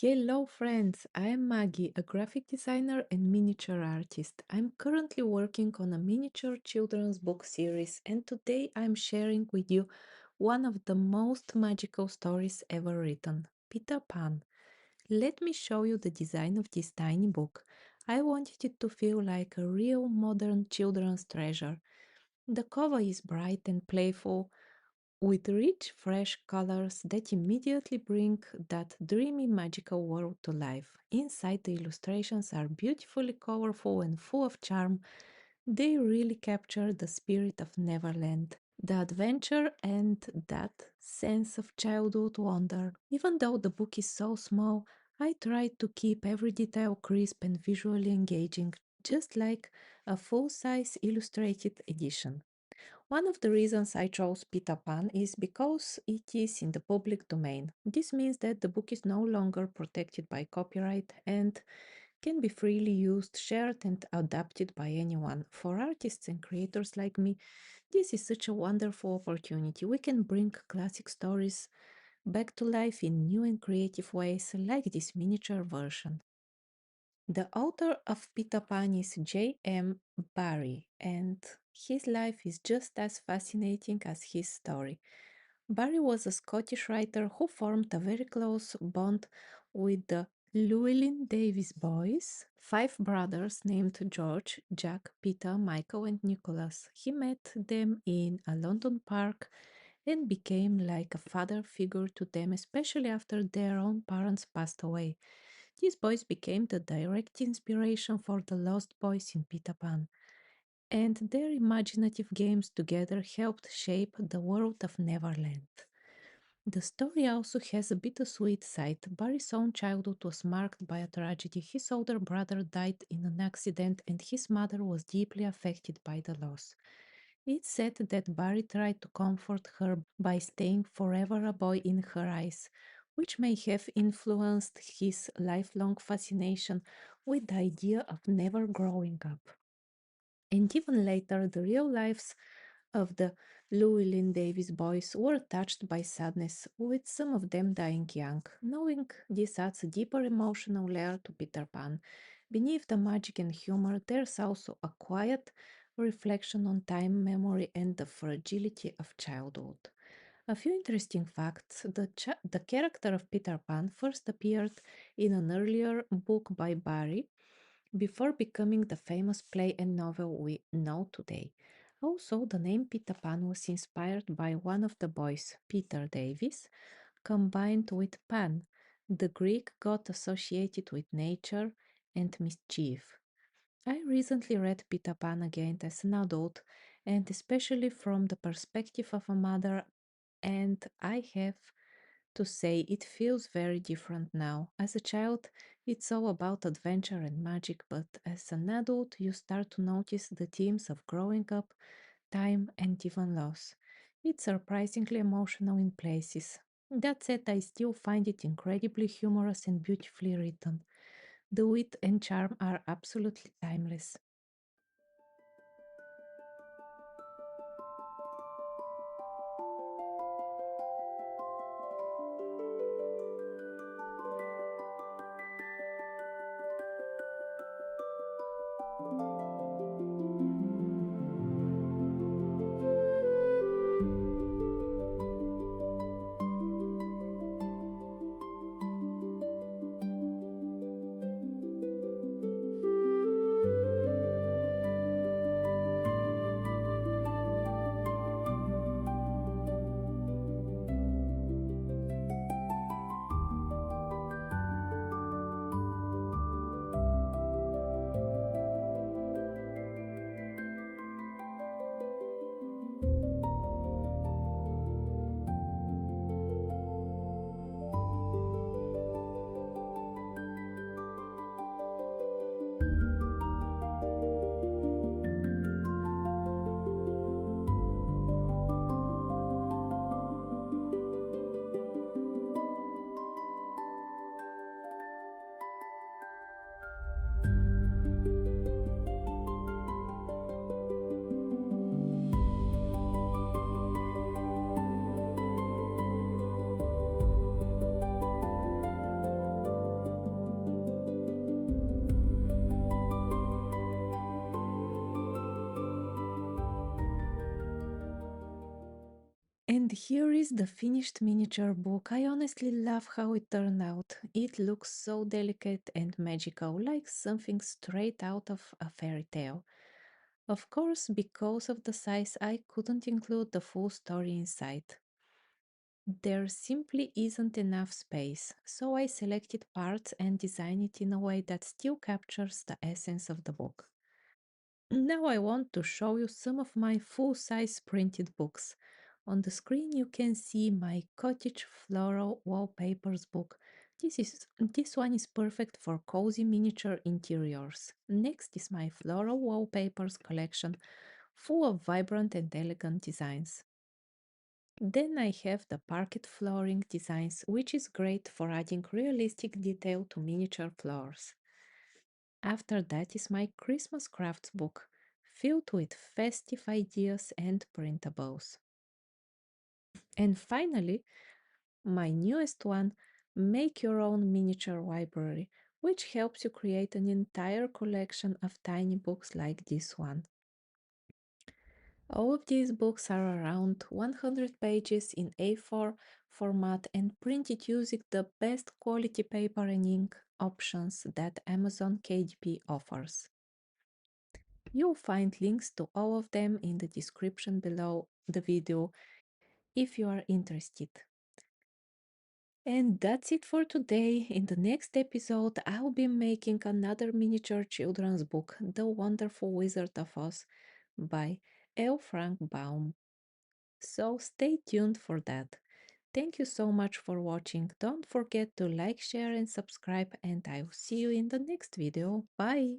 Hello, friends. I am Maggie, a graphic designer and miniature artist. I'm currently working on a miniature children's book series, and today I'm sharing with you one of the most magical stories ever written, Peter Pan. Let me show you the design of this tiny book. I wanted it to feel like a real modern children's treasure. The cover is bright and playful, with rich, fresh colors that immediately bring that dreamy, magical world to life. Inside, the illustrations are beautifully colorful and full of charm. They really capture the spirit of Neverland, the adventure, and that sense of childhood wonder. Even though the book is so small, I tried to keep every detail crisp and visually engaging, just like a full size illustrated edition. One of the reasons I chose Peter Pan is because it is in the public domain. This means that the book is no longer protected by copyright and can be freely used, shared, and adapted by anyone. For artists and creators like me, this is such a wonderful opportunity. We can bring classic stories back to life in new and creative ways, like this miniature version. The author of Peter Pan is J.M. Barrie, and his life is just as fascinating as his story. Barrie was a Scottish writer who formed a very close bond with the Llewellyn Davis boys, five brothers named George, Jack, Peter, Michael, and Nicholas. He met them in a London park and became like a father figure to them, especially after their own parents passed away. These boys became the direct inspiration for the Lost Boys in Peter Pan, and their imaginative games together helped shape the world of Neverland. The story also has a bittersweet side. Barry's own childhood was marked by a tragedy. His older brother died in an accident, and his mother was deeply affected by the loss. It's said that Barry tried to comfort her by staying forever a boy in her eyes, which may have influenced his lifelong fascination with the idea of never growing up. And even later, the real lives of the Llewellyn Davis boys were touched by sadness, with some of them dying young. Knowing this adds a deeper emotional layer to Peter Pan. Beneath the magic and humor, there's also a quiet reflection on time, memory, and the fragility of childhood. A few interesting facts. The character of Peter Pan first appeared in an earlier book by Barry before becoming the famous play and novel we know today. Also, the name Peter Pan was inspired by one of the boys, Peter Davis, combined with Pan, the Greek god associated with nature and mischief. I recently read Peter Pan again as an adult, and especially from the perspective of a mother, and I have to say it feels very different now. As a child, it's all about adventure and magic, but as an adult, you start to notice the themes of growing up, time, and even loss. It's surprisingly emotional in places. That said, I still find it incredibly humorous and beautifully written. The wit and charm are absolutely timeless. And here is the finished miniature book. I honestly love how it turned out. It looks so delicate and magical, like something straight out of a fairy tale. Of course, because of the size, I couldn't include the full story inside. There simply isn't enough space, so I selected parts and designed it in a way that still captures the essence of the book. Now I want to show you some of my full-size printed books. On the screen you can see my cottage floral wallpapers book. This one is perfect for cozy miniature interiors. Next is my floral wallpapers collection, full of vibrant and elegant designs. Then I have the parquet flooring designs, which is great for adding realistic detail to miniature floors. After that is my Christmas crafts book, filled with festive ideas and printables. And finally, my newest one, Make Your Own Miniature Library, which helps you create an entire collection of tiny books like this one. All of these books are around 100 pages in A4 format and printed using the best quality paper and ink options that Amazon KDP offers. You'll find links to all of them in the description below the video if you are interested. And that's it for today. In the next episode, I'll be making another miniature children's book, The Wonderful Wizard of Oz by L. Frank Baum. So stay tuned for that. Thank you so much for watching. Don't forget to like, share, and subscribe, and I will see you in the next video. Bye!